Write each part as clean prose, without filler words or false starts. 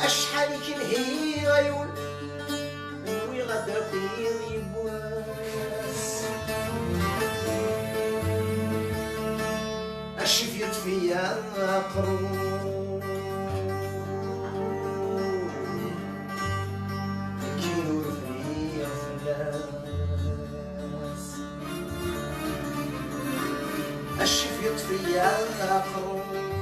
أشحال كنهي غيول وي غدا طير يبواس الشفيت فيا قرون كينور فيا فلاس الشفيت فيا قرون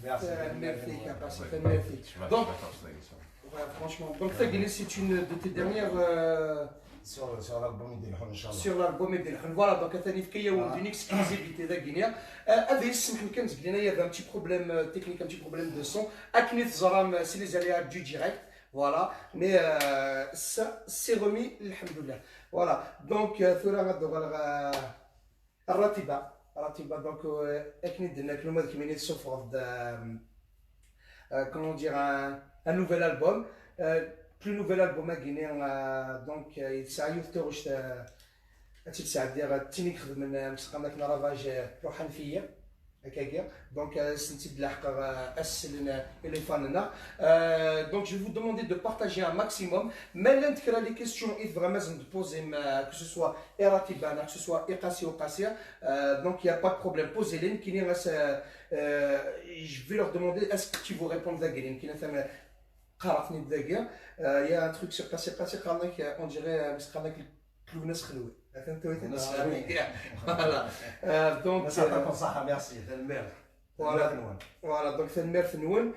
Magnifique, c'est magnifique. Donc, ouais, franchement, donc Tagini, c'est une de tes dernières sur l'album ديالهم ان شاء الله. sur l'album ديالهم. Voilà, donc ثاني في كيا d'une exclusivité Tagini. هذه السمح لي كان قلنا il y avait un petit problème technique, un petit problème de son. Aknith Zaram, c'est les aléas du direct. Voilà, mais ça c'est remis, alhamdoulilah. Voilà, donc ثورة غدوغ الراتبة donc أكيد درنا كلمة كيميني sauf comment dire un nouvel album plus nouvel album à Guinée donc il s'agit de تروش تساعد تينيك من مسقنا كنا رافاج روحان فيا هكاكيا دونك سنتي بالحق اسلنا اللي فاننا donc je vais vous demander de partager un maximum ملان تكرا les questions et vraiment de poser que ce soit Eratibana que ce soit Iqasi ou Qasia donc il y a pas de problème posez les qui je vais leur demander est-ce que tu veux répondre d'Aguilin qui n'a fait قراتني دقيقه il y a un truc sur Qasia on dirait مسقنا كلوناس خلوي voilà donc merci ثنمير voilà donc ثنمير ثنون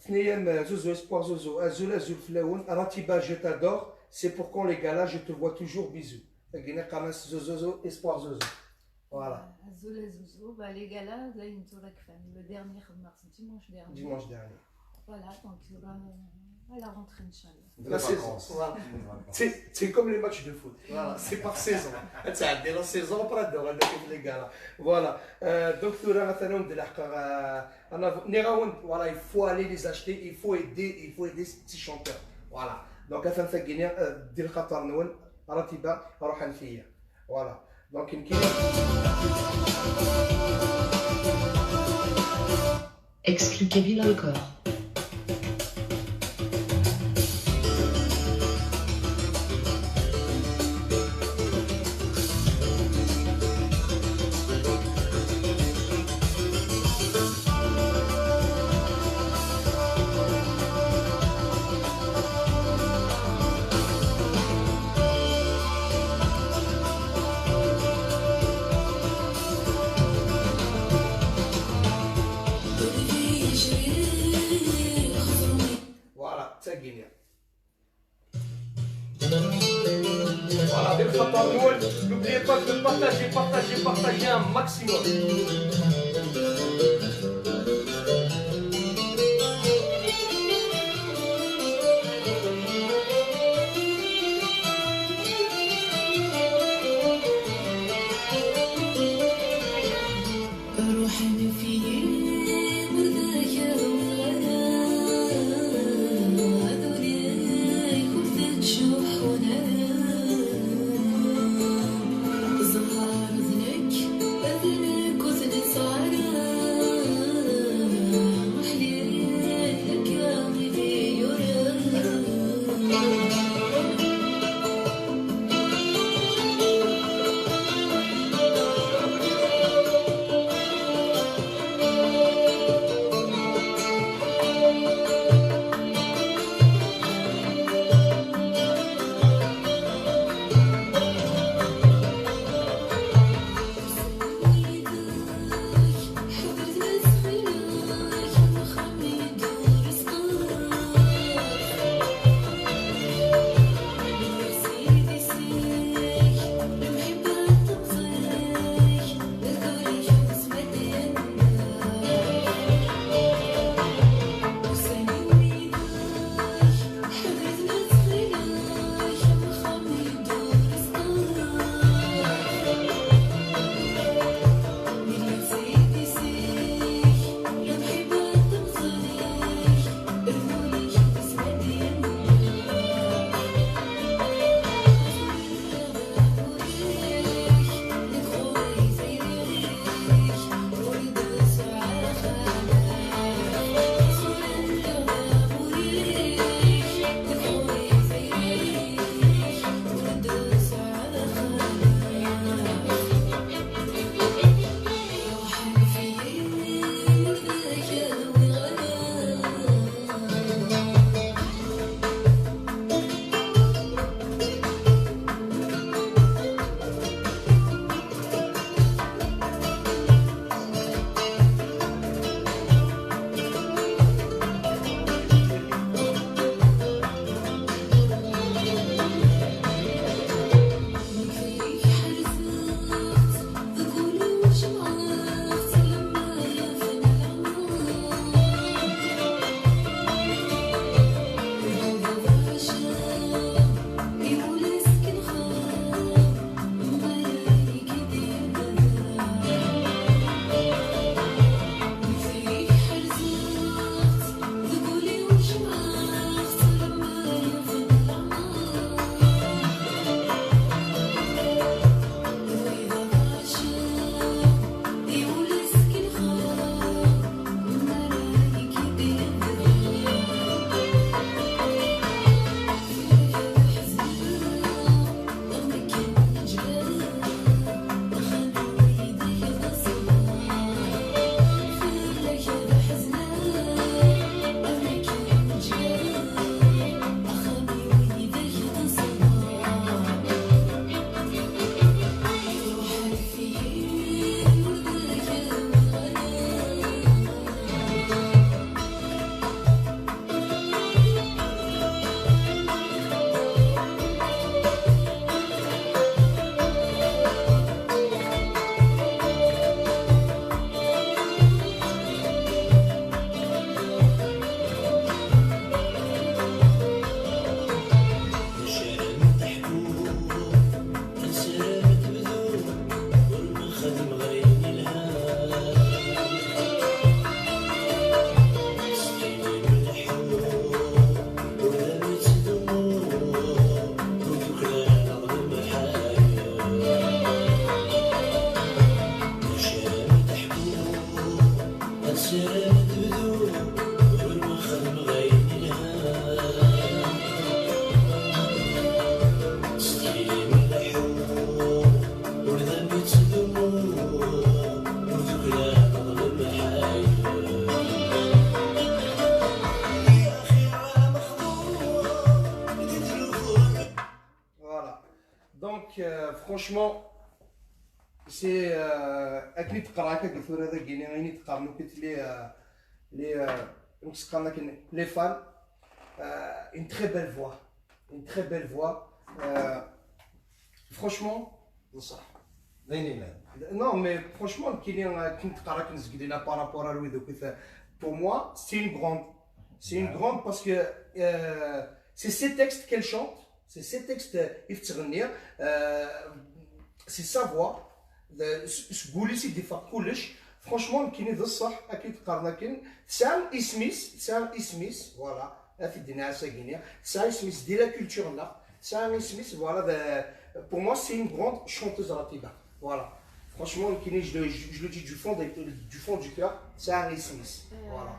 ثنيام زوزو اسبوار زوزو azul فلاون راتبا je t'adore c'est pour quand les gars là je te vois toujours bisous لقينا قناص زوزو اسبوار زوزو voilà azul زوزو bah les gars là ils nous ont le dernier dimanche dernier voilà donc à la rentrée inchallah la saison voilà c'est comme les matchs de foot voilà c'est par saison تعدي la saison برادو هذاك les gars là voilà donc ثورة مثلا de انا نيراون voilà il faut aller les acheter il faut aider ces petits chanteurs voilà donc مثلا ثقيني دير خطر نون راتبة روحان فيا voilà donc يمكن Exclu Kevin encore. Voilà, dès le خطر الأول n'oubliez pas de partager un maximum. زهار ذنك أذنك وزن صار Voilà. Donc, franchement, c'est أكيد تقرا هكا قلت له هذا كيني غيني تقارنو قلت les fans, une très belle voix, une très belle voix. Franchement, نصح زينين non mais franchement كنت تقرا كنزق لينا بارابور لوي دوك pour moi c'est une grande parce que c'est ces textes qu'elle chante, c'est ces textes يفتغنير c'est sa voix سقولي سيدي فاق كلش فرانشمون كاين ذا الصح اكيد قارنا كاين سام اسميس فوالا في الدنيا ساكينيا سام اسميس دي لا كولتور لا سام اسميس فوالا pour moi c'est une grande chanteuse ratiba voilà franchement كاين je le dis du fond du cœur سام اسميس voilà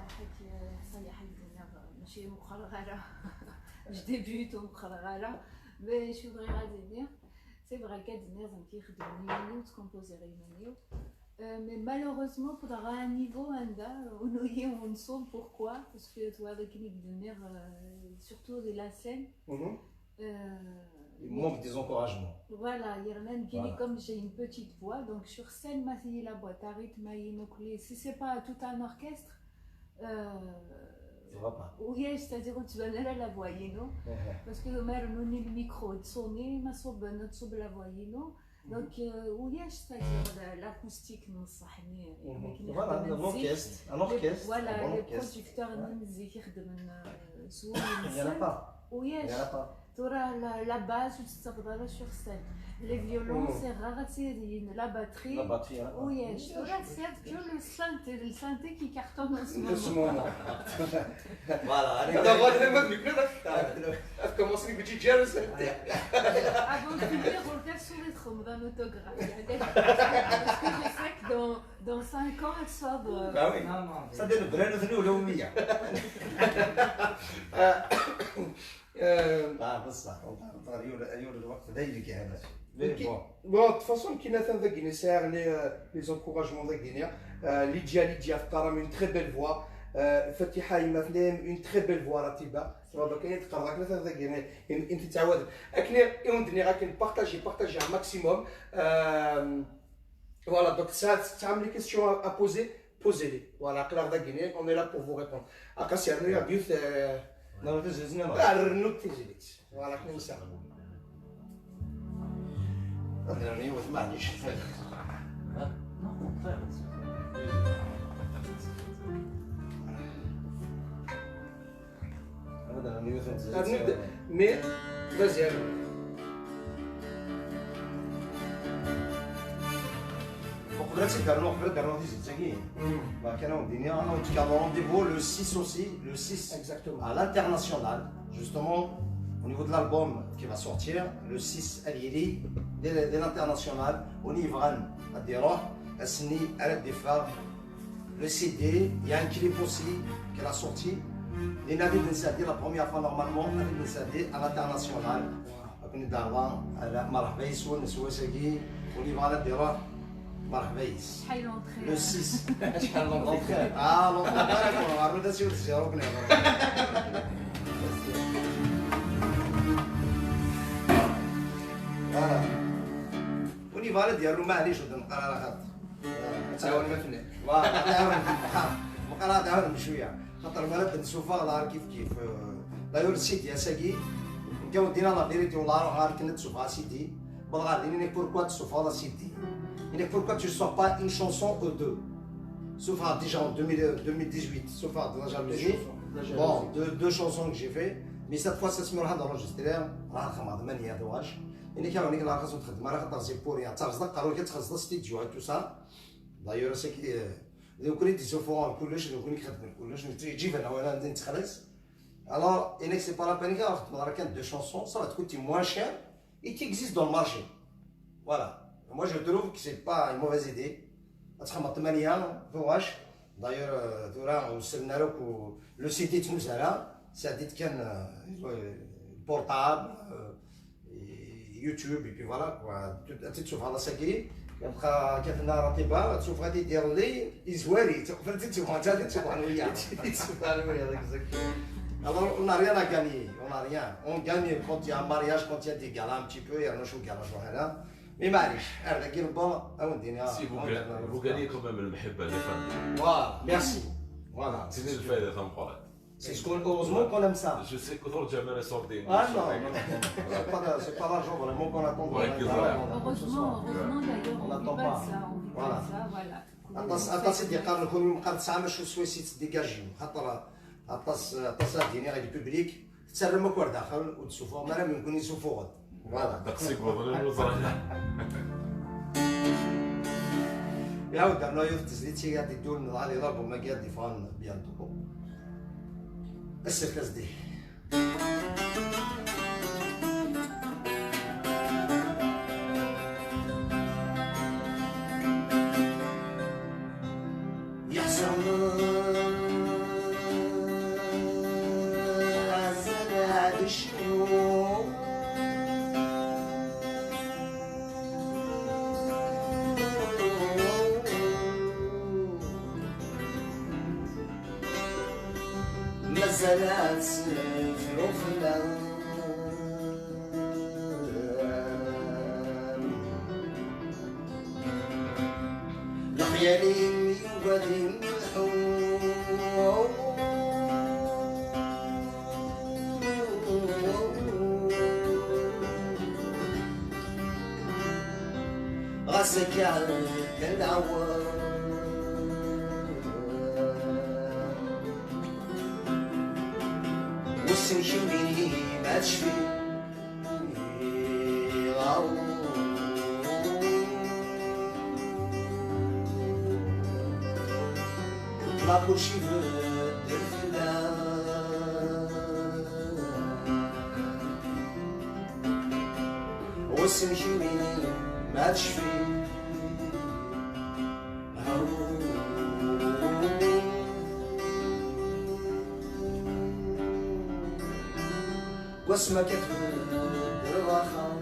صالح الدنيا ماشي مخرغره je débute ومخرغره mais je voudrais dire c'est vrai qu'il y a des gens qui ont des composés mais malheureusement pour un niveau on sait pourquoi parce que tu vois avec une surtout de la scène il manque des encouragements voilà il y a même qui comme j'ai une petite voix donc sur scène ma fille la boîte à rythme si c'est pas tout un orchestre ça va pas oui c'est-à-dire que tu vas aller la voix parce que le micro est sonné ma صوب la voix donc oui c'est-à-dire l'acoustique non صحني voilà un orchestre voilà les producteurs نمزي يخدم سوق il y en a pas oui il y en a pas ترى la base وتستقبلها sur scène les violons c'est rare la batterie oui c'est que le synthé qui cartonne en ce moment voilà هذا غادي لما بنك هذا كومونسي بيجي جالس avant de finir on fait sur les trommes d'un autographe parce que je sais que dans 5 ans elle sort bah oui ça donne brand ثاني ولا 100 بصح الوقت ضيق هذا بون de toute façon كاين ثان ذا كيني ساير لي زونكوراجمون ذا كيني ليديا فطرة une très belle voix فتيحة مثلا une très belle voix راتبة دابا كاين تقرا كنا ثان ذا كيني انت تعاود اكني يوندني غادي بارطاجي un maximum voilà donc ça تعمل لي كيسيون à poser posez-les voilà clair ذا كيني on est là pour vous répondre اكاسي انا يا بيوت لا تجهزنا لا الرنوت تجليت فوالا كنا نسال انا نيوت معليش هذا نيوت نبدا مي مزيان وقدرتي دارنا دي زيتاكين كانوا الدنيا كانوا رونديفو le 6 aussi le 6 exactement à l'international justement au niveau de l'album qui va sortir le 6 اليلي ديال l'international ونيفغان غادي يروح اسني على الدفاع le CD il y a un clip aussi qu'elle a sorti les Nabil Ben Saadi la première fois normalement Nabil Ben Saadi à l'international كنا دعوة على مرحبا يسوى نسوى ساكي ونيفغان غادي يروح مرحبا يس شحال لونطري le 6 شحال لونطري لونطري عرفت اسيو تزيرو كنا ونيفغان ديالو معليش ودنا نقرا على خاطر تعاون ما فينا مقرا تعاون بشويه خاطر مرات نشوفها غير كيف دايور السيت يا ساكي نكاو دينا لا فيريتي والله روح كنا تشوفها سيدي بغا ديني بوركوا تشوفها لا سيدي et pourquoi tu ne sors pas une chanson ou deux sauf déjà en 2018 sauf de la jalousie bon deux chansons que j'ai fait mais cette fois ça se met à enregistrer راه خمر ثمانية دواش يعني كانوا نيك لا خاصو تخدم راه خاطر سي بوريا تصدق قالوا لك تخلص الاستديو تو سا دايور سي دوك اللي تشوفوا كلش دوك اللي كتخدم كلش تجيب انا وانا نتخلص alors et c'est pas la peine alors tu as deux chansons ça va te coûter moins cher et qui existe dans le marché voilà moi je trouve que c'est pas une mauvaise idée تخمر 8 فواش داير تورا وصلنا لك لو سيتي تنوزالا ساديت كان بورتابل يوتيوب اي فوالا كوا تشوف هذا ساكي كيبقى كيفنا رطيبه تشوف غادي يدير لي يزواري فهمتي تشوف انت تشوف انا وياه تشوف انا وياه هذاك الزكي. Alors, on n'a rien à gagner, on n'a rien. On gagne quand il y a un mariage, quand il y a des galas un petit peu, il y a un show gala, mais معليش هذا كي ربما او الدنيا. Si vous gagnez quand même المحبة des fans. Voilà, merci. Voilà. C'est الفائدة تاع مقالة. C'est ce qu'on heureusement qu'on aime ça. Je sais que كثر جمال صوردين. Ah non, c'est pas l'argent vraiment qu'on attend. Heureusement d'ailleurs, On on n'attend vit pas pas. de ça, on vit pas Voilà. de ça, voilà. عطاس يدي قال لكم يوم قال 9 ماشي سويسيت ديجاجيو خاطر عطاس ديني غادي بوبليك تسرمك ور داخل وتشوفوا ما راه يمكن يشوفوا غد فوالا دقسيك بابا الوزراء. يعاود عملوا يوث تزيد شي غادي يدور على الالبوم ما قاعد يفان بيانتو السيركاس دي مازالت سنفرو في الخيالين يوغادي ملحو غاسك على العوام والسنشوري ما تشفي لا كلشي في الفلان والسنشوري ما تشفي واسمك كتب الرخاء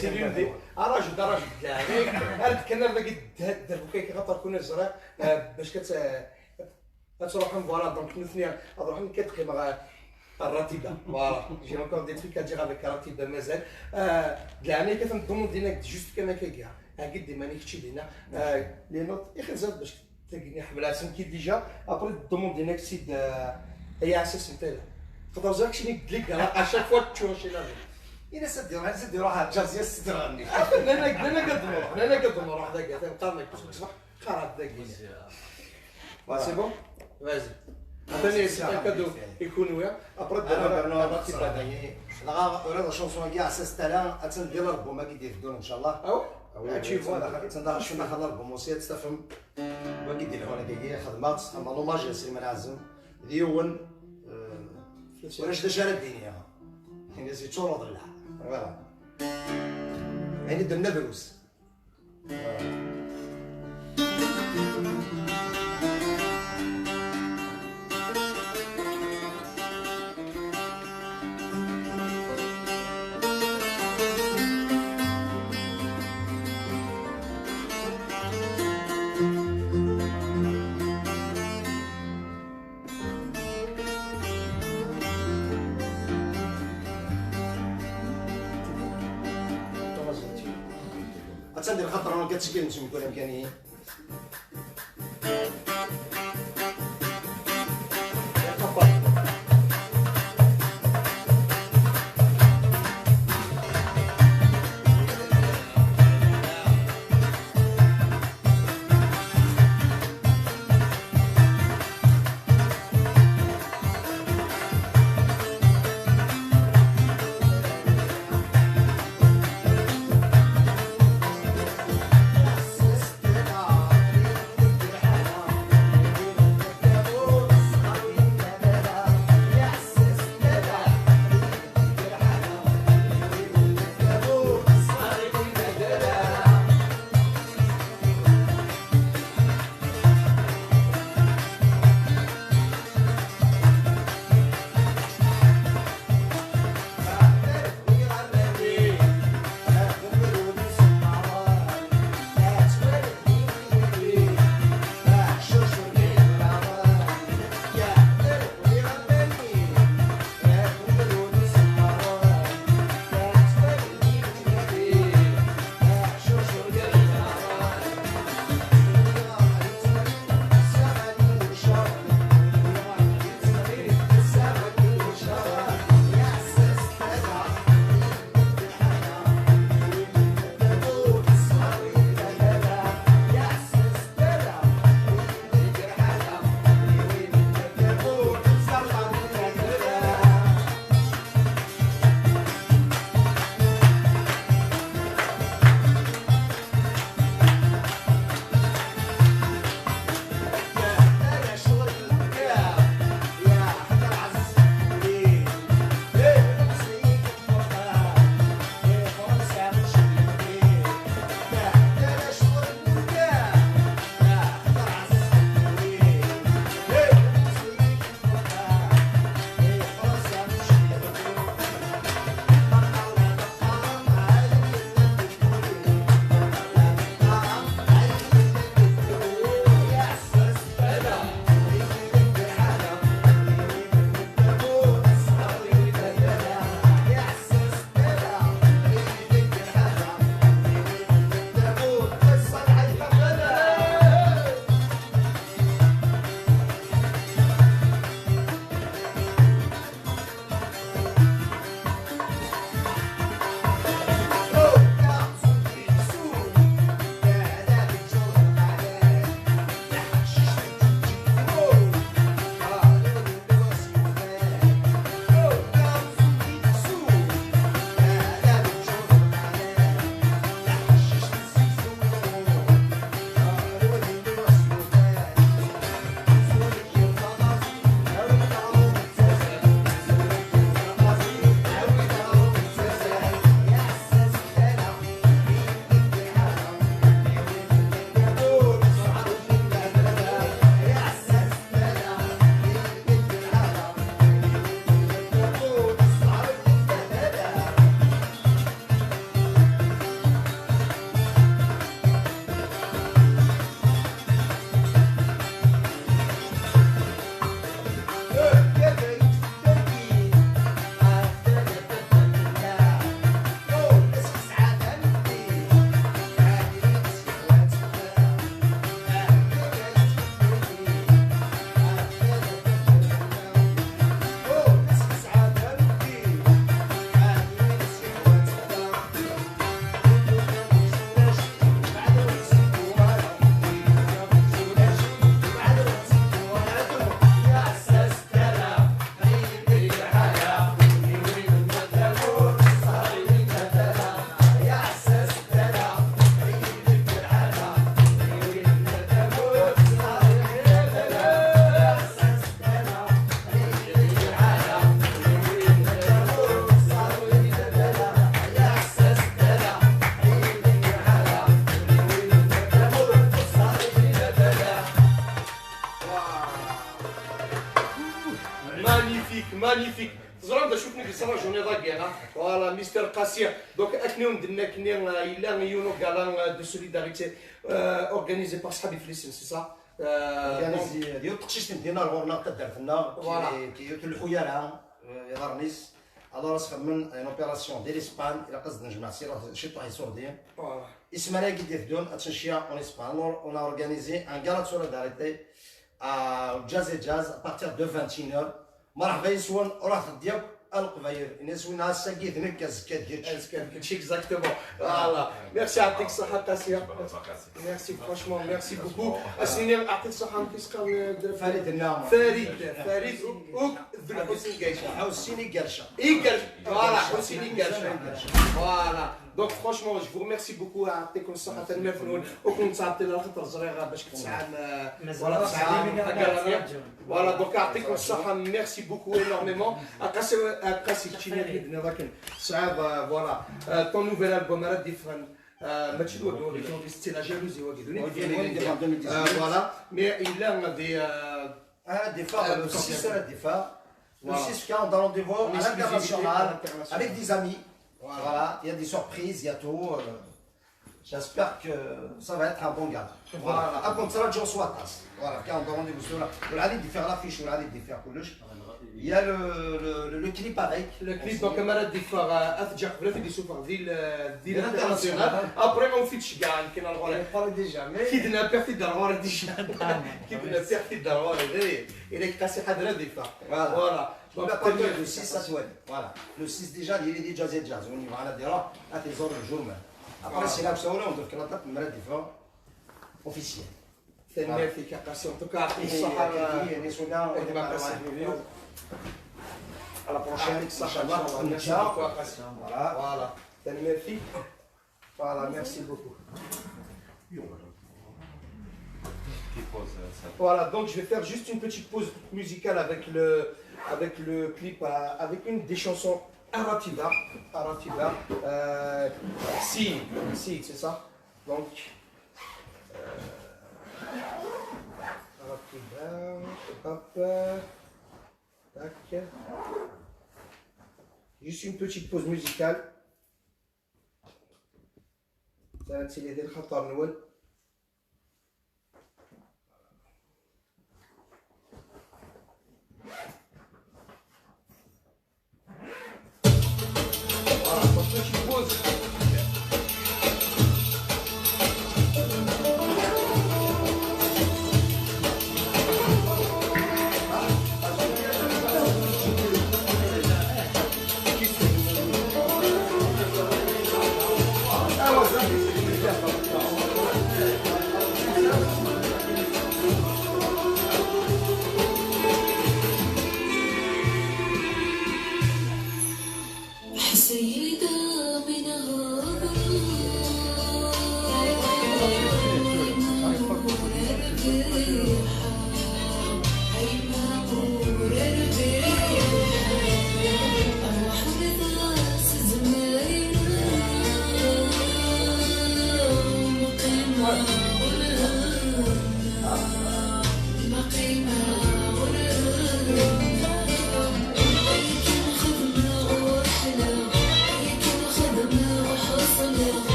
سيري ندي راجل يعني كان باقي دربكي كغطر كون زرا باش تروح فوالا دونك الاثنين نروح كتقيم الراتبه فوالا جي انكور دي تريك ادير افيك الراتبه مازال يعني كتنظن دينك جوست كما كاع قد ماني كتشي لينا لي نوت يخزر باش تلقيني حملات سمكي ديجا ابري الدومون دينك سيد هي اساس نتايا تقدر زاك شي نقلك اشاك فوا تشوف شي لاجي إلا سدي روح الجازية سدي غني. انا قد نروح داك تبقى ما تصبح خراب داك سي بون فازي عطيني كادو يكون ويا ابرد لا لا شونسون كاع اساس تالا تندير الالبوم ما كيدير الدون ان شاء الله. هادشي فوالا تندار شنو ناخذ الالبوم وسيت تفهم ما كيدير هنا كاين خدمات اما لوماج سليمان عزم ديون ولاش دشاره الدنيا يعني زيد شورو ضلع فوالا يعني درنا دروس تندير خاطر انا كتشكل نتوما يكون امكانيه مانيفيك زران دا شوفني في صراحه جوني ضاقينا فوالا مستر قاسيه دونك اكنيون درنا كني الا يونو كالان دو سوليداريتي اورغانيزي بار صحابي فلسطين سي سا ديال التقشيش ديالنا الغورنا قدر فينا كيتلحوا ياها يضرنيس الوغ خدمن ان اوبيراسيون ديال اسبان الى قصد نجمع شي طاي سوردين اسمها لا كيدير دون اتنشيا اون اسبان اون ا اورغانيزي ان غالا سوليداريتي جاز جاز ا بارتير دو 21 مرحبا يسون راه ديال القباير الناس وين هاساكيت هناك الزكاه ديال كلشي اكزاكتومون فوالا ميرسي يعطيك الصحه قاسيه ميرسي فرانشمون ميرسي بوكو اسني عطيك الصحه كيسقال فريد النعم فريد اوك ذو الحسين قايشه حسيني قرشه قرشه فوالا حسيني قرشه فوالا دونك فرانشمون جو فو ميرسي بوكو يعطيكم الصحه تنمير فنون وكنت تعطي لها خاطر صغيره باش كتسعى فوالا فوالا دونك يعطيكم الصحه ميرسي بوكو انورميمون قاسي تشيني حيدنا ذاك صعاب فوالا طون نوفيل البوم راه ديفرنت ماشي دو اللي كانوا دي لا جالوزي واكيد فوالا مي الا دي دفاع le 6 c'est le départ le 6 quand on a rendez-vous à l'international avec des amis voilà il y a des surprises il y a tout j'espère que ça va être un bon gars voilà à comme ça le jour soit voilà quand on a rendez-vous sur là والعادي دي faire l'affiche والعادي دي faire كلش il y a le clip avec le clip donc مرة دي فار افجع قبل في دي سوبر ديال الانترناسيونال ابري اون فيتش كاع كاين الغور parle déjà mais كيدنا بيرتي دالغور ديجا كيدنا بيرتي دالغور il est cassé حضره دي فار voilà donc le 6 ça soit voilà le 6 déjà il est déjà jazz on y va على ديرا اتزور الجور après c'est là que ça on doit faire la table مرة دي فار officiel تنمير فيك قاسي en tout cas يعطيك الصحه à la prochaine, Inch'Allah, voilà. Merci. Voilà, merci beaucoup. Voilà, donc je vais faire juste une petite pause musicale avec le clip, avec une des chansons Aratiba. Si, c'est ça. Donc, Aratiba, hop. Tac. Juste une petite pause musicale. Ça va être les الخطر الأول. Voilà, donc petite pause.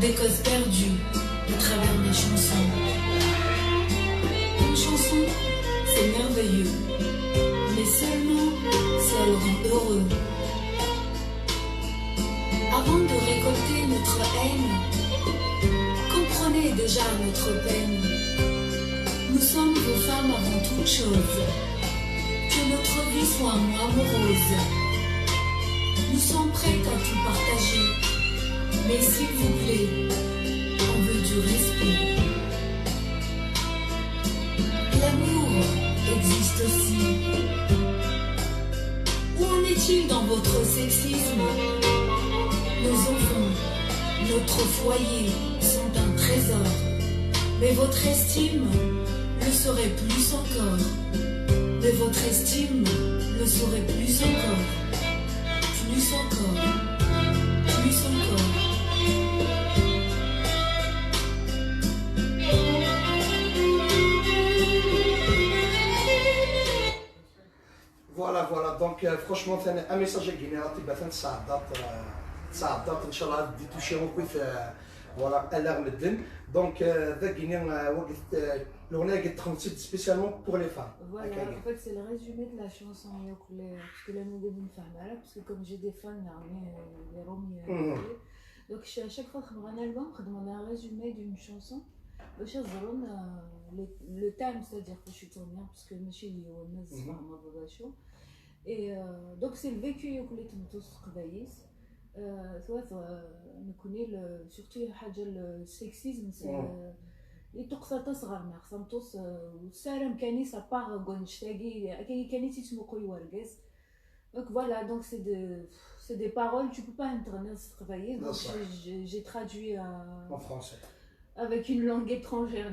Des causes perdues à travers mes chansons. Une chanson, c'est merveilleux, mais seulement si elle rend heureux. Avant de récolter notre haine, comprenez déjà notre peine. Nous sommes vos femmes avant toute chose, que notre vie soit moins morose. Nous sommes prêtes à tout partager. Mais s'il vous plaît, on veut du respect. L'amour existe aussi. Où en est-il dans votre sexisme? Nos enfants, notre foyer sont un trésor. Mais votre estime le serait plus encore. Mais votre estime le serait plus encore. Plus encore. Plus encore. Voilà, donc franchement un message génératif تساعدت ان شاء الله دي توشيرو كويس فوالا الاغ مدن دونك ذاك كينا وقت الاغنيه قد تخمسيت سبيسيالمون بور لي فام. Voilà, en fait c'est le résumé de la chanson parce que là nous devons faire mal parce que comme j'ai des fans les roms donc à chaque fois que je un album je demande un résumé d'une chanson باش يظهرون le thème, c'est-à-dire que je suis tournée parce que ماشي هو الناس ما بغاشو et donc c'est le vécu اللي تمتص قبايس soit نكوني surtout حاجه السكسيزم يتقصى تصغر ما خصها تمتص والسارم كاني سابار غونشتاغي كاني تيتموقو يورقس donc voilà donc c'est des paroles tu peux pas internet travailler donc j'ai traduit en français avec une langue étrangère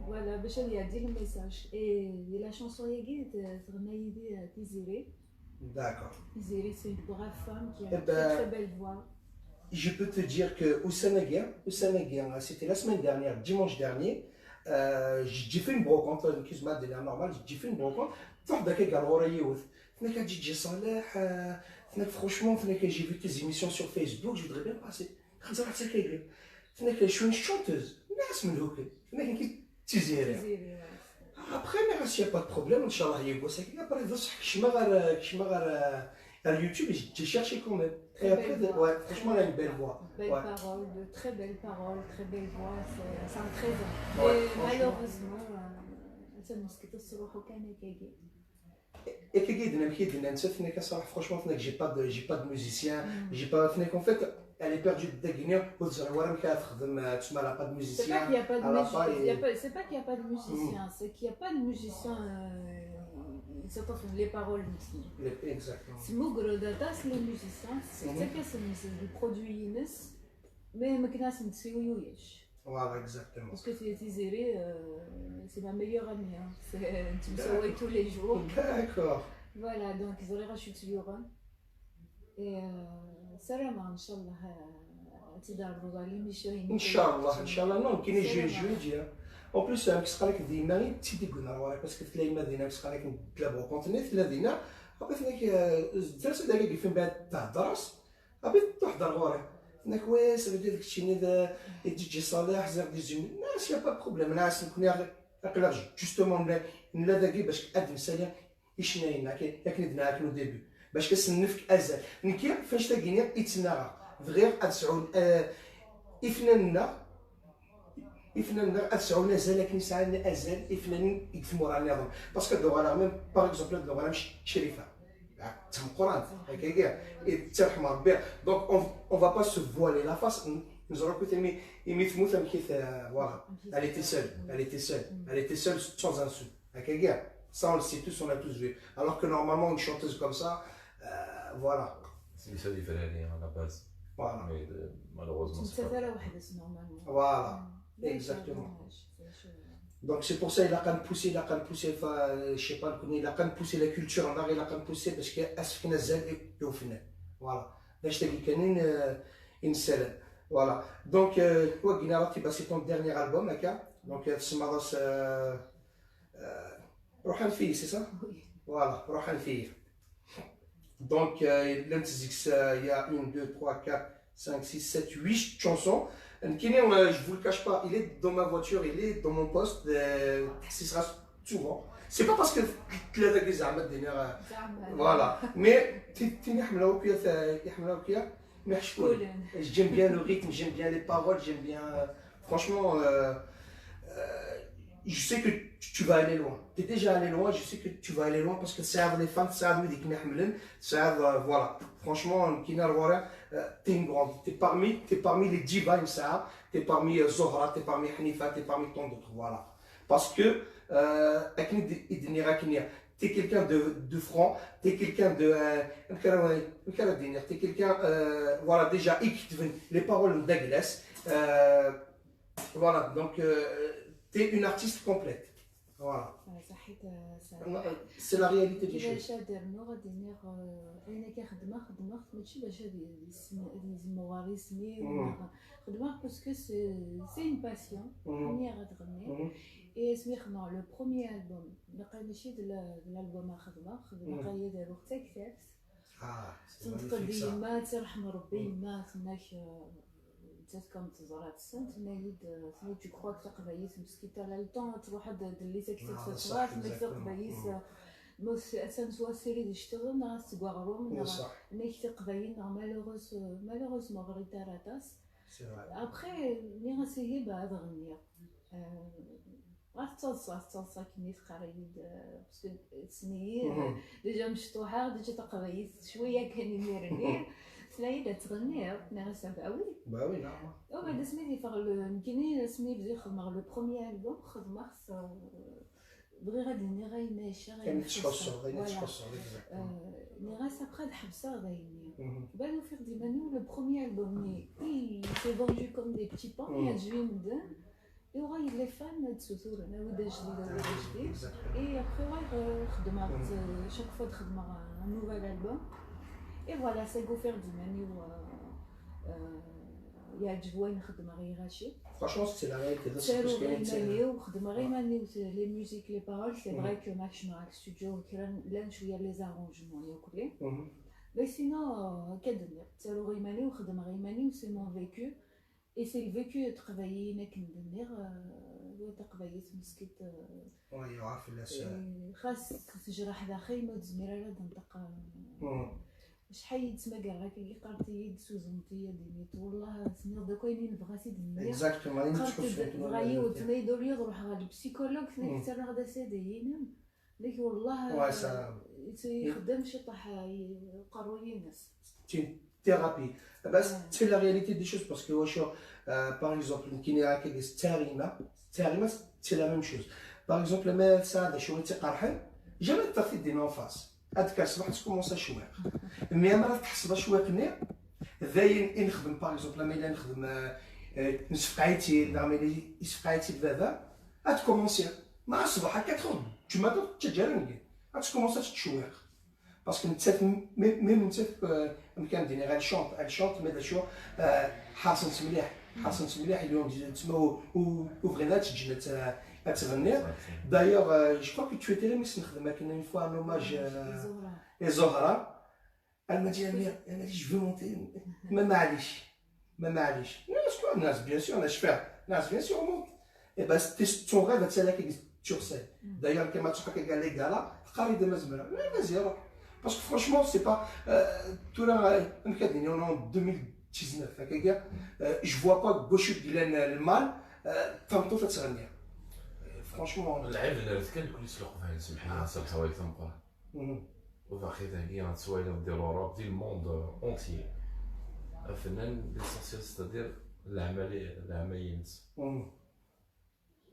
voilà باش يدي le message et la chanson يجي تغني تيزيري. D'accord. Zéri, c'est une brave femme qui a une très belle voix. Je peux te dire qu'au Sénégal, c'était la semaine dernière, dimanche dernier, j'ai fait une brocante, qui m'a donné normal, j'ai fait une brocante, tant d'accord, franchement, j'ai vu tes émissions sur Facebook, je voudrais bien passer. Je suis une chanteuse, après, il n'y a pas de problème, Inch'Allah, après, à YouTube, j'ai cherché quand même. Et après, ouais, franchement, elle a une belle voix. Belle parole, de très belles paroles, très belle voix, c'est un trésor. Mais malheureusement, ça ne se passe pas et franchement, j'ai pas de musicien, j'ai pas, en fait, elle est perdue de Guinée, elle n'a pas de musicien. C'est pas qu'il n'y a pas de musicien, c'est pas qu'il n'y a pas de musicien, c'est qu'il n'y a pas de musicien, les paroles. Exactement. C'est les musiciens, c'est ça qui est le produit, mais ما كناش نتسويوش Voilà, exactement. Parce que Tizéré, c'est ma meilleure amie. Hein. Tu me souhaites tous les jours. D'accord. Voilà, donc ils auraient racheté Lyoran. Et salam, Inch'Allah. Inch'Allah, non, qui n'est je vais dire. En plus, كيس قالك ديما تيدي قلنا راه باسكو تلاقي مدينه كيس قالك نتلعبوا كونتينيت ثلاثينا ابي فيك درس داك فين بعد تهضرس ابي تحضر غوري انك واس بدي داك الشيء اذا تجي صالح زعما ديجي ناس يا با بروبليم ناس نكون اقلق جوستومون لا داكي باش كادم سالي يشناينا ياك ندنا كنو ديبي باش كنسنفك ازال نكي فاش تلاقيني يتسناغا غير ادسعون إفنان أتسعون أزال لكن ساعة أزال إفنان يكتموا على النظام باسكو دوغانا ميم باغ اكزومبل دوغانا مش شريفة تم قران هكا كاع ترحم ربي دونك اون فا با سو فوالي لا فاس نزرو كنت يمي ثموث كيف فوالا elle était seule sans un sou هكا كاع ça on le sait tous on l'a tous vu alors que normalement une chanteuse comme ça voilà C'est ça différent à la base. Voilà. Mais malheureusement, c'est pas. Voilà. Exactement. Donc c'est pour ça qu'il a quand même poussé, je sais pas, il a quand même poussé la culture en arrière, il a quand même poussé parce qu'il y a un zel et au final. Voilà. Là je t'ai dit qu'il y a une selle. Voilà. Donc, c'est ton dernier album, d'accord? Donc, c'est Maros Rohan Fi, c'est ça? Oui. Voilà, Rohan Fi. Donc, il y a 1, 2, 3, 4, 5, 6, 7, 8 chansons. Nkini, je vous le cache pas, il est dans ma voiture, il est dans mon poste, ce sera souvent. C'est pas parce que tu l'as dit, voilà. Mais j'aime bien le rythme, j'aime bien les paroles, j'aime bien. Franchement, je sais que tu vas aller loin. Tu es déjà allé loin, je sais que tu vas aller loin parce que ça les fans, ça a voilà. Franchement, t'es une grande. T'es parmi les divas, ça. T'es parmi Zohra, t'es parmi Hanifa, t'es parmi tant d'autres. Voilà. Parce que t'es quelqu'un de franc, t'es quelqu'un de. T'es quelqu'un. Voilà, déjà, les paroles d'Aglès. Voilà, donc. T'es une artiste complète. Voilà. C'est la réalité des choses. Parce que c'est une passion. Et le premier album, l'album comme tu crois que tu as le temps tu vois اللي ساكت تصرف ما تقبايس سنسوا سيري ديشتغل ناس تقارون ناس تقباين malheureusement غريتاراتاس après ني غاسيهي بعد غنيه غتصلصا كني تقريب باسكو سنين ديجا مشطوحه ديجا تقبايس شويه كان يميرني سلايدة تغني ناس بعوي باوي نعم او بعد سميتي يمكن سمي بدي خدمه لو بروميير البوم خدمه بغي غادي ني غاي ماشي غاي نتخصص ني غا سابخا حبسه غايني بالو فير ديمانو لو بروميير البوم ني سي فوندو كوم دي بتي بون يا جوي مدن et غاي لي فان تسوثور انا ودا جديد et après غاي خدمه chaque fois خدمه un nouvel album. Et voilà, c'est go faire du menu. Il y a du voix, franchement, c'est la réalité. Les musiques, les paroles, c'est vrai que Max Marak Studio, là, je vais les arrangements. Mais sinon, c'est mon vécu. Et c'est le vécu de travailler avec une dernière. وتقبيت مسكت يعرف الناس خاص جراح داخل ما تزمير على منطقه شحال تما كاع كي قرتي سوزنتي دينيت والله سنير دا كاينين بغاتي دنيا اكزاكتومون بغاي وتنيدو لي نروح غا البسيكولوج ثاني حتى غدا ساديين لك والله يخدم شي طاح قروي الناس thérapie. C'est la réalité des choses parce que par exemple, c'est la même chose. Par exemple, jamais tu as fait des noms en face. Tu commences à jouer. Mais tu as fait des choses. Par exemple, نسفقايتي نعمل يسفقايتي بابا غتكومونسي مع الصباح هكا تخرج tu m'attends تجارني غتكومونسي تشويق باسكو نتا ميم نتا مكان ديالي غنشونط مي شو حاصلت مليح اليوم تسمى وبغينا تجينا تغني دايوغ جو كخوا كو تو ايتي ريميكس نخدم كاين اون فوا ان اوماج زهره elle m'a dit je veux monter ما معليش الناس بيان سور انا شفاع الناس بيان سور مونت اي با سيتي سون ريف تسالك sur scène d'ailleurs كيما تشوف هكا قال لي كالا تقاري دابا زمره لا مزيان روح باسكو فرانشمون سي با تورا مكادين اون 2019 هكا كاع جو فوا با كوشو ديال المال تنطو تتغني فرانشمون العيب اللي راه كان كل يسلق فيه سمح لي نصلح حوايج تنقرا وباقي هي نتسوايل نديرو راب ديال الموند اونتيي الفنان ليسونسيال ستادير العمليات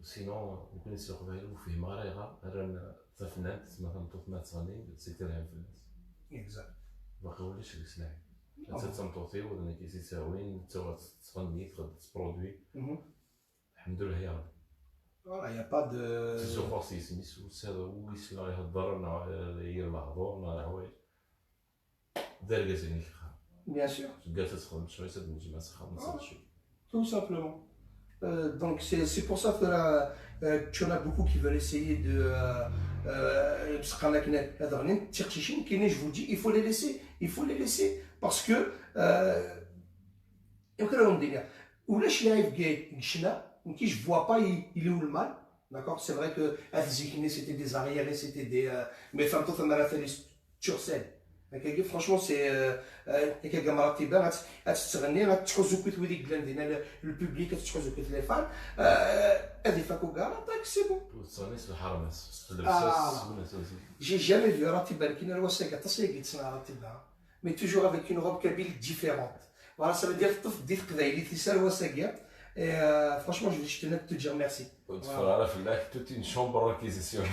سينون يكون يسلق فيه وفيه مغاريغا راه فنان مثلا طوف ما تغني سيتي العيب في الناس اكزاكت باقي وليش السلاح انت تنطوطي ولا كيسي تساوين انت تغني تبرودوي الحمد لله يا ربي Voilà, il n'y a pas de. C'est sûr que c'est Smith ou c'est où il s'est هضر يدير الهضور نهار حوايج دار كازيني Bien sûr. قالت تخدم شويه تد نجمع تخدم شويه Tout simplement. Donc c'est pour ça que là, tu en as beaucoup qui veulent essayer de. Je vous dis, il faut les laisser parce que. Je ne vois pas il est où le mal, d'accord. C'est vrai que c'était des arriérés, c'était des. Mais Fanto Famara fait sur scène. Franchement, c'est. Le public, les fans. C'est bon. J'ai jamais vu Ratiba qui ne le sait pas. Mais toujours avec une robe kabyle différente. Voilà, ça veut dire que et franchement, je tenais à te dire merci. Voilà, toute une chambre réquisition.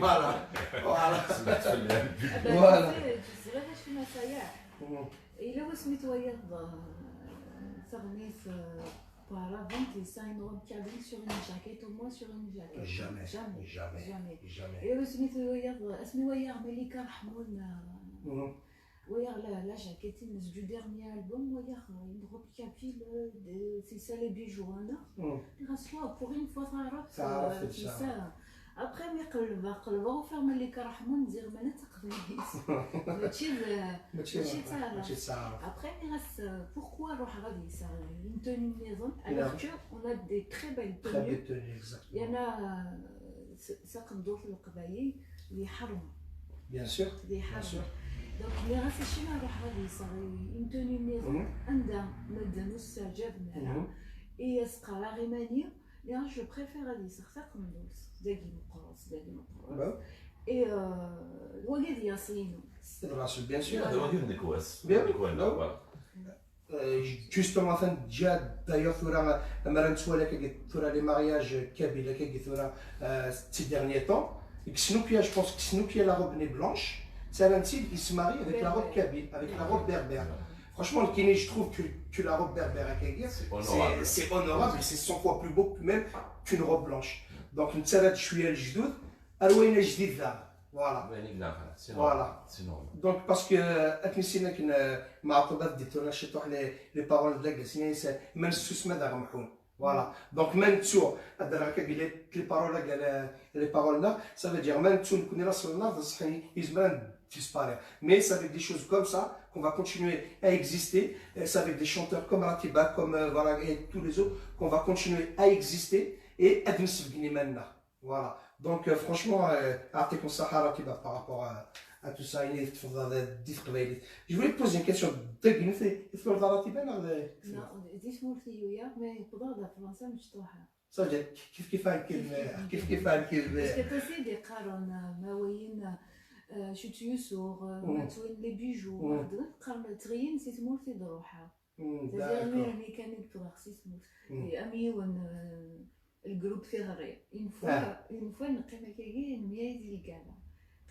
Voilà. Voilà. إلا وسميت وياه تغني في بارافون تيسا une robe cabine sur une jaquette au moins sur une jaquette. Jamais. إلا وسميت وياه اسمي وياه مليكة رحمون وياه لا جاكيتي du dernier album وياه une robe cabine c'est ça les bijoux أنا غسلوها pour une fois تعرف تيسا après مي قلبها وفيها مليكة رحمون ندير مانا تقديس ماشي تعرف après مي غاس pourquoi نروح غادي يسار une tenue maison alors que on a des très belles tenues يانا ساق ندور في القبايل اللي حرم bien sûr دونك مي غاس شي ما نروح غادي يسار une tenue maison عندها ماده مستجاب منها هي سقاله غيمانيه mais je préfère aller sur ça comme douce داكي مقراص et الوالد ياسين bien sûr هذا هو ديال النكواس justement d'ailleurs ثورة مرة نتسوالك ثورة لي مارياج كابيل كي ثورة ces derniers temps Xenopia je pense que Xenopia la robe née blanche Salantil il se marie avec la robe kabyle avec la robe berbère franchement le kiné je trouve que la robe berbère à Kagir c'est honorable et c'est 100 fois plus beau même qu'une robe blanche donc une salade شوية الجدود ألوان جديد ذا voilà donc parce que أتنسينا كنا مع طبات ديتونا شي طوح les paroles de la c'est même سوسمة دا غمحون voilà donc même sur الدرجة قال les paroles قال les paroles là ça veut dire même sur كنا راسلنا تصحي يزمان disparaître mais ça avec des choses comme ça qu'on va continuer à exister ça avec des chanteurs comme Ratiba comme voilà et tous les autres qu'on va continuer à exister et à nous maintenant voilà donc franchement Artek Sahara Ratiba par rapport à tout ça il est je voulais te poser une question تفضل Ratiba non dis-moi le mais pour la français مش طاحه ça veut dire كيف الكلمه parce que tu sais des قارن ماويين شتيوسور ماتوين لي بيجو قرن تغين سي تمورتي دروحها تزير مي كان البروكسي سموت امي الجروب فيه الري une fois نقيم هكاكي نميازي الكالا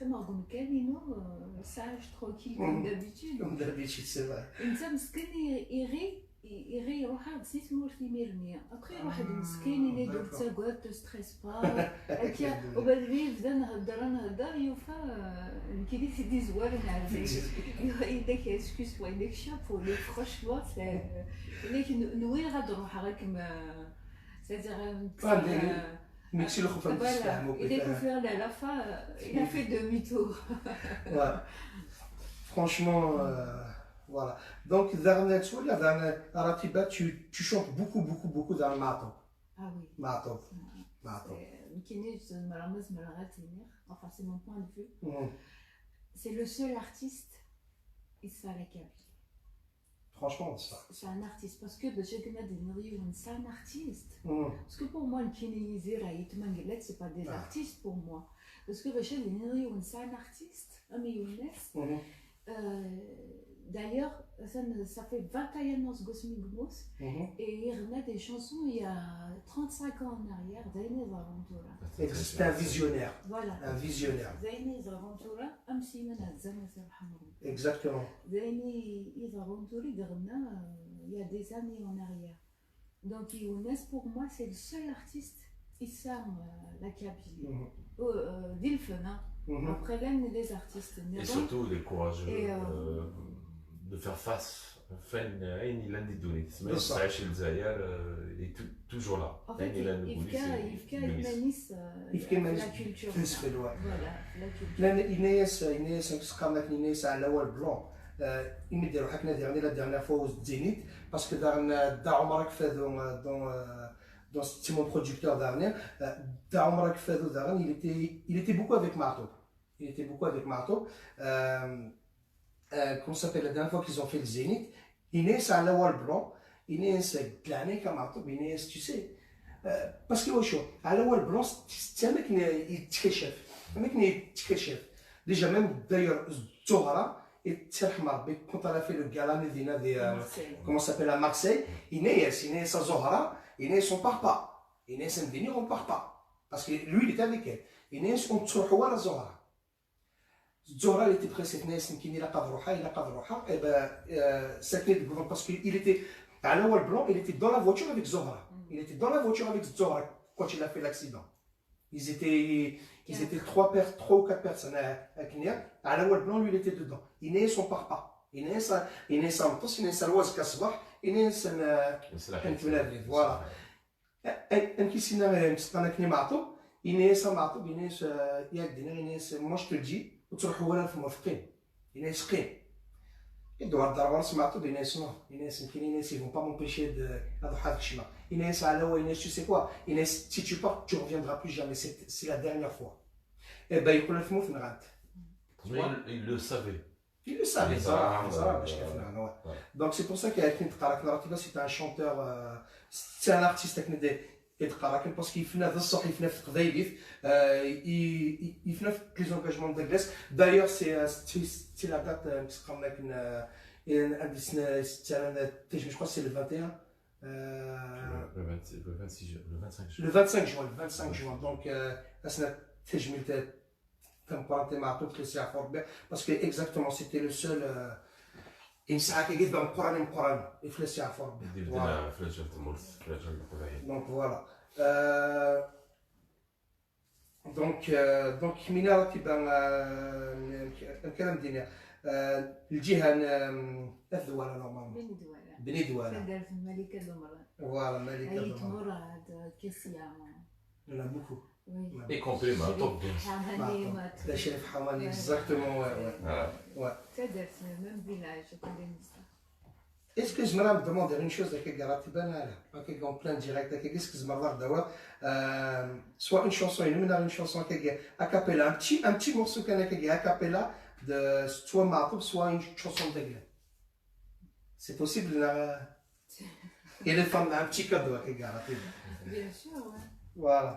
قيم غون كانينو ساج تروكيل comme d'habitude c'est vrai انت مسكين يغي يغير يروح سيت مورثي ميرمية ابخي واحد مسكين اللي دوك تاكوات تو ستريس با هكا وبعد بيه بدا نهضر يوفا كي سيدي زوارن عرفتي يداك اسكوس وين داك شابو لو فرانشمون سي لكن نوين غتروح غاك ما سيتي ميكسي le خوفا نستعمل il est pour faire la fin il a fait demi-tour ouais franchement voilà donc Darnet Soulia Darnet Aratiba tu chantes beaucoup dans le mato ah oui mato Mkini Maramaz Malaratinir enfin c'est mon point de vue c'est le seul artiste Issa Lakabi franchement c'est un artiste parce que c'est un artiste parce que pour moi le Kinizir et Mangelet c'est pas des artistes pour moi parce que c'est un artiste d'ailleurs ça fait 21 ans ce Gosmigmos et il remet des chansons il y a 35 ans en arrière c'est un visionnaire voilà un visionnaire exactement il y a des années en arrière donc Younes pour moi c'est le seul artiste Issam Lakabi Dilfena après l'un des artistes et surtout il est courageux de faire face فين عين إلا ندي دوني تسمع عايش الجزائر il est toujours là عين إلا نقول يفكر لا كولتور تسفل فوالا لان إناس نسقامك إناس على اول بلون يمديروا حكنا ديرنا dernière fois aux Zénith parce que دا عمرك فادو dans c'est mon producteur dernier دا عمرك فادو دارن il était beaucoup avec Marto comment ça s'appelle la dernière fois qu'ils ont fait le Zénith Inès à l'awal blanc Inès glané comme Marto Inès tu sais parce que chaud à l'awal blanc c'est un mec qui est chef déjà même d'ailleurs Zohara et Tserhmar quand elle a fait le gala comment ça s'appelle à Marseille Inès à Zohara Inès on part pas Inès Mdini on part pas parce que lui il était avec elle Inès on tsohwa à Zohara Zohra il était pressé il a pas de roha et ben saknit parce qu'il était à l'awal blanc il était dans la voiture avec Zohra quand il a fait l'accident ils étaient 3 ou 4 personnes à Kenya à l'awal blanc lui il était dedans Inès on part pas Inès Inès الواز كصباح Inès كانت بلاد voilà un qui s'est مسقنا كني معطو Inès ياك دينا Inès moi je te le dis وتروحوا ولا في موافقين Inès قين يدور الضربه سمعتو Inès non Inès يمكن Inès ils vont pas m'empêcher de هذا هذا الشيء Inès alors Inès tu sais quoi Inès si tu pars tu reviendras plus jamais c'est la dernière fois et ben يقول في موف نغاد il le savait donc c'est pour ça qu'il y a Kint Karak Naratiba c'est un chanteur c'est un artiste parce qu'il fait les engagements de Grèce. D'ailleurs, c'est la date je crois que c'est le 21. Le 25 juin. Donc, parce que exactement, c'était le seul. Donc voilà. Donc مينا تبان الكلام ديالنا الجهه الدواله نورمالمون بني دواله دارت الملكه دمران فوالا ملكه دمران دمران هاد كيسيا لا بوكو y compris ma top لا شريف حماني exactement ouais تدرت même village Est-ce que je me demande une chose avec en plein direct, qu'est-ce que je me soit une chanson, une chanson a cappella, un petit morceau a cappella de soit Martop, soit une chanson d'anglais. C'est possible là. Et les femmes un petit cadeau avec bien sûr ouais. Voilà.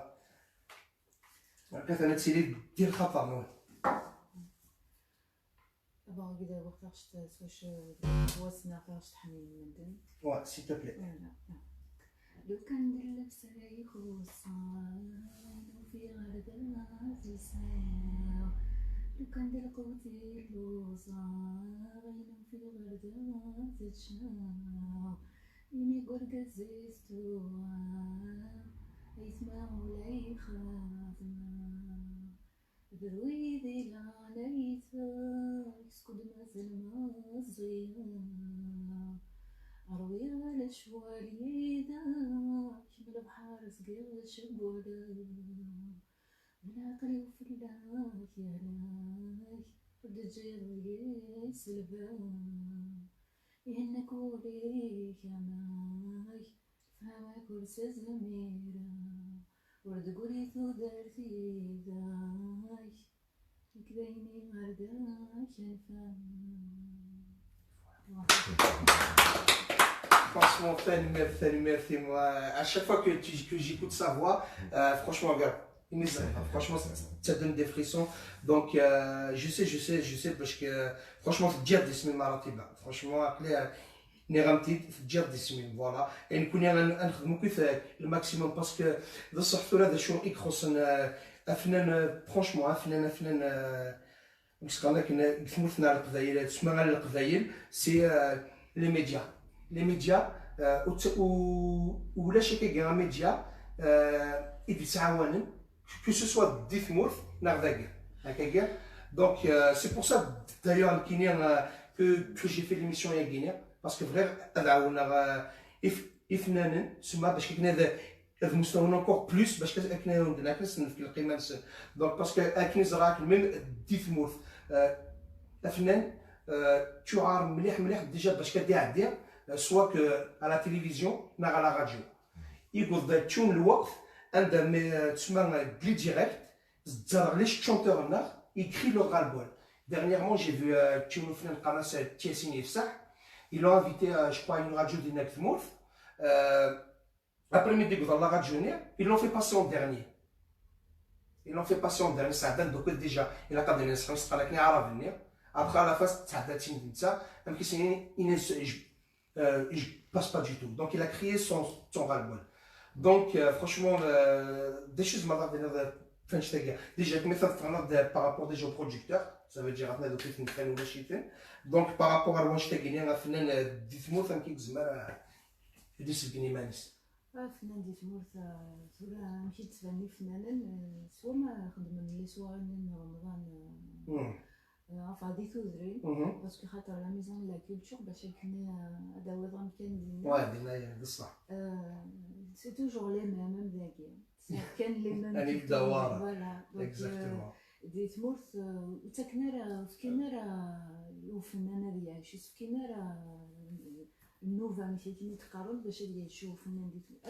Après on a essayé de dire خطر nous. Bon, il y a des recherches Ouais, s'il te plaît. لو كان اللبس يخوصان وفي غردات لسان لو كان القوت يلوصان وفي غردات تشاو إني قرقزيستو يسمعوا لي خازنا برويدي لعنيتا يسكد مازال مزيان أروي على شواليدا كمل بحار سقيل شبودا بالعقل وفلاك يا لاك ودجيل يسلبان إنك وليك يا ماي فهمك ورسز ميرا ورد قولي ثودرتي داي كديني مرداش نفهم. Franchement, merci. Moi, à chaque fois que j'écoute sa voix, franchement, regarde, franchement, ça donne des frissons. Donc, je sais, parce que, franchement, dire des semaines maratiba. Franchement, après, نغمتي في الجهه ديال السمين فوالا يعني كنا نخدمو كيف الماكسيموم باسكو ذا الصحفه هذا الشغل يخصنا افنان فرانشمون افنان مسكنا كنا كثمرتنا على القبايل تسمى على القبايل سي لي ميديا ولا شي كاع ميديا يتعاونن كو سو سوا دي ثمورث نغداكير هكاكيا دونك سي بور سا دايوغ كاينين كو جي في ليميسيون يا غينيا باسكو فغير تعاونا إفنانا تسمى باش كنا هذا المستوى نونكور بلوس باش كنا عندنا كنسن في القيمة نسن دونك باسكو أكني زراك ميم دي ثمورث أفنان تعار مليح ديجا باش كدير سوا كو على تلفزيون نا على راديو يقول تشوم الوقت عندما تسمى بلي ديريكت تزرع ليش تشونتور نار يكري لو غالبول dernièrement j'ai vu تشوم فنان قناة تياسين يفسح. Ils l'ont invité, je crois, à une radio de Nekmouf. Après-midi, dans la radio, ils l'ont fait passer en dernier. Ça donne donc déjà. Il a cadré l'inscription, c'est pas la à venir. Après, à la fin, ça a daté de ça. Même que je passe pas du tout. Donc, il a créé son ras-le-bol. Donc, franchement, des choses m'ont donné déjà, par rapport déjà aux producteurs. Ça veut dire donc par rapport à l'ouest guinéen à فنان دي ثمورث كي زعما يدير الجني مانيس فنان دي ثمورث سورة مشيت تفني فنانا سوا ما خدم لي سوا من رمضان فادي ثوزري باسكو خاطر لا ميزون لا كولتور باش كنا هذا هو ضم كان دينا بصح سي توجور لي ميم داكي كان لي ميم يعني الدوار فوالا اكزاكتومون دي ثمورث وتكنا راه فكنا راه وفنانه ديال شي سكينه راه النوفا ماشي كي تقارن باش يشوف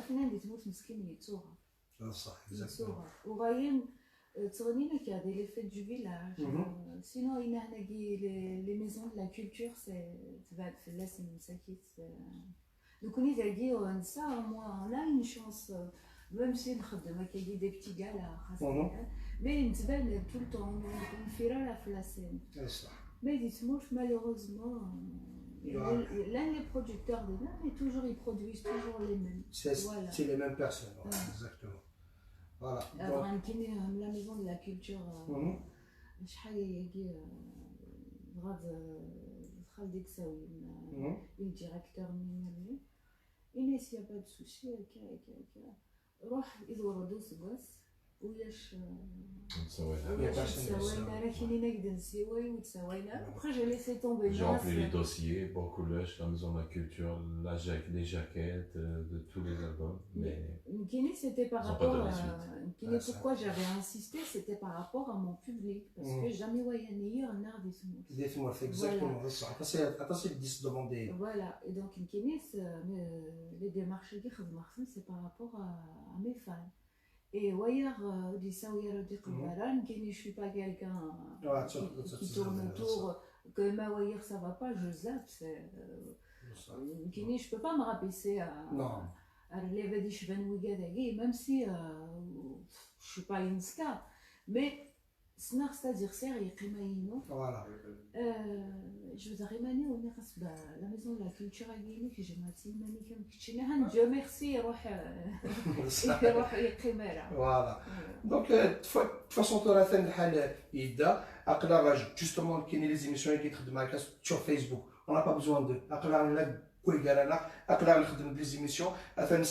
فنان دي ثمورث مسكين يتسوغا صح اكزاكتومون وغاين تغنينا كادي لي فيت دو فيلاج سينو هنا كي لي ميزون دو لا كولتور سي تبعد في اللاس مساكيت دوكوني تاكي نسا موا لا اون شونس même si نخدم هكاكي دي بتي كالا خاصة مي نتبان طول طون نكون فيرالة في لاسين صح مي دي ثمورث مالوغوزمون l'un les producteurs de là mais toujours ils produisent toujours les mêmes c'est les mêmes personnes exactement voilà donc la maison de la culture شحال يجي غاد دخل ديك ساوي الديريكتور مني إناس يا با دو سوشي هكا روح يدوروا دوس باس ولاش نسوينا راه كاينين هكذا نسيوي وتساوينا après j'ai laissé tomber j'ai rempli les dossiers beaucoup la maison de la culture les jaquettes de tous les albums mais Nkini c'était par rapport Nkini pourquoi j'avais insisté c'était par rapport à mon public parce que jamais voyais un art des ثمورث exactement attention ils disent demander voilà et donc Nkini les démarches qui خدمة c'est par rapport à mes fans. Et Wayar dit ça, Wayar dit que je suis pas quelqu'un qui tourne autour, que ma Wayar ça va pas, je zappe. Je peux pas me rabaisser à relever des cheveux nougatagés, même si je suis pas une star. Mais c'est-à-dire sérieux, voilà. Je vous ai remanié au la maison de la culture à Guinée que j'ai maté comme Dieu merci voilà donc de toute façon tu as fait الحال يدا اقلا justement كاين les émissions qui تخدم معاك sur Facebook on n'a pas besoin de اقلا كوي قال انا اقدر نخدم بلي زيميسيون افن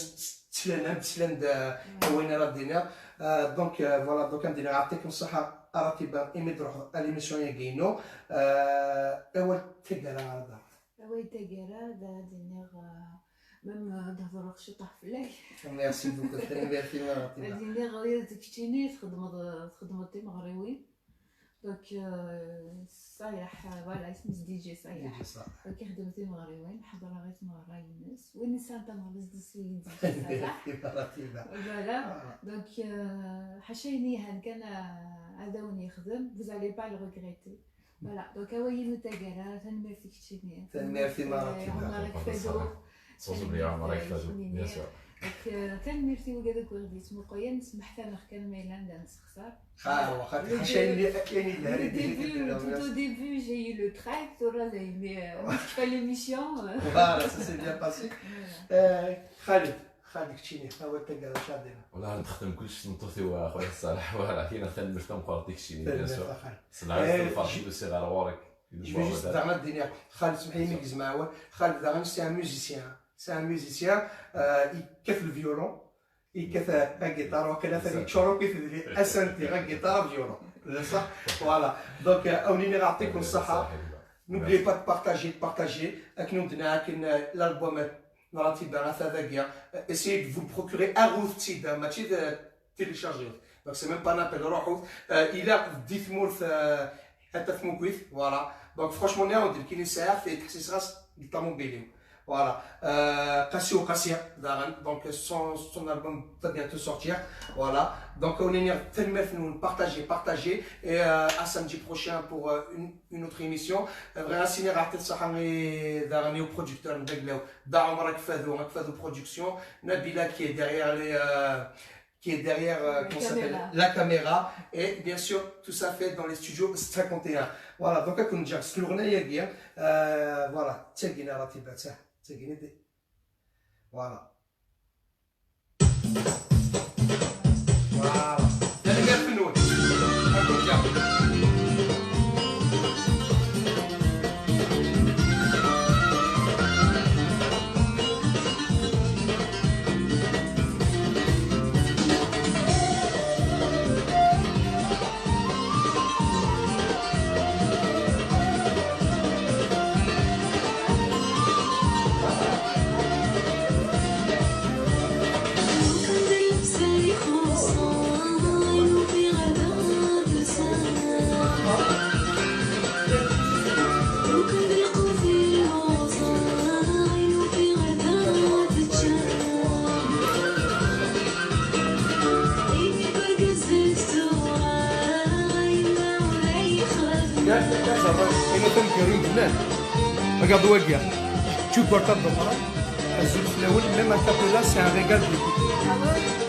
تسلاند وين راه دينا دونك فوالا دوكا ندير يعطيكم الصحه راكي بان ايمي تروح ليميسيون يا كينو اول تقرا هذا وي تاقرا دا دينيغ ميم تهضر خشي طاح في الليل ميرسي بوكو ميرسي مراتي دينيغ غير تكتيني تخدمتي مغريوي دونك صايح فوالا اسمه دي جي صايح دونك خدمتي مغريوين حضر غير مغرا الناس وين سانتا مغرز دي سوين صايح فوالا دونك حشيني هان كان هذا وين يخدم vous allez pas le regretter فوالا دونك هاوي نتاقرا تنميرتي كتيني تنميرتي مراتي عمرك فادو صوص بلي عمرك فادو بيان سور تنميرتي وكذاك ولديت مقويا نسمح حتى كان ميلان دا نسخسر واخا حشيني يعني tout au début j'ai eu le tract mais l'émission voilà ça s'est bien passé خالد كتشيني هو تاقرا شادينا والله نخدم كلشي نطوطي واخويا الصالح ولكن نخدم في مقر ديكشيني بيان سور صنعت الفرشي وصغار وارك Je vais juste زعما الدنيا خالد سمحي لي نكز معاه خالد زعما سي ان ميوزيسيان سي ان ميوزيسيان يكف الفيولون يكف الجيتار وكذا ثاني تشورو كيف لي اسنتي غا جيتار فيولون صح فوالا دونك اونيني نعطيكم الصحه نوبلي با بارطاجي اكنو دنا كاين الالبوم نراتي بان ثلاثه essayez de vous procurer un route ماشي télécharger donc c'est même pas un appel روحوا الى ديثمورث حتى في موكويث فوالا دونك فرونشمون نعاود كاين ساعه في تحسيس راس الطوموبيل فوالا قاسيو قاسيه داغن دونك son album va bientôt sortir voilà donc on est tellement nous partager et à samedi prochain pour une autre émission vraiment signer à tête sahamé داغني au producteur ndeglaw da umrak fadou production Nabila qui est derrière comment s'appelle la caméra et bien sûr tout ça fait dans les studios 51 voilà donc كون جا سلورنا يا voilà تسقينا راتباتها تسقينا دي voilà voilà يعني قال فنون هاكم جا Regarde Wagia, tu portes pas de bras, même un capella, c'est un régal de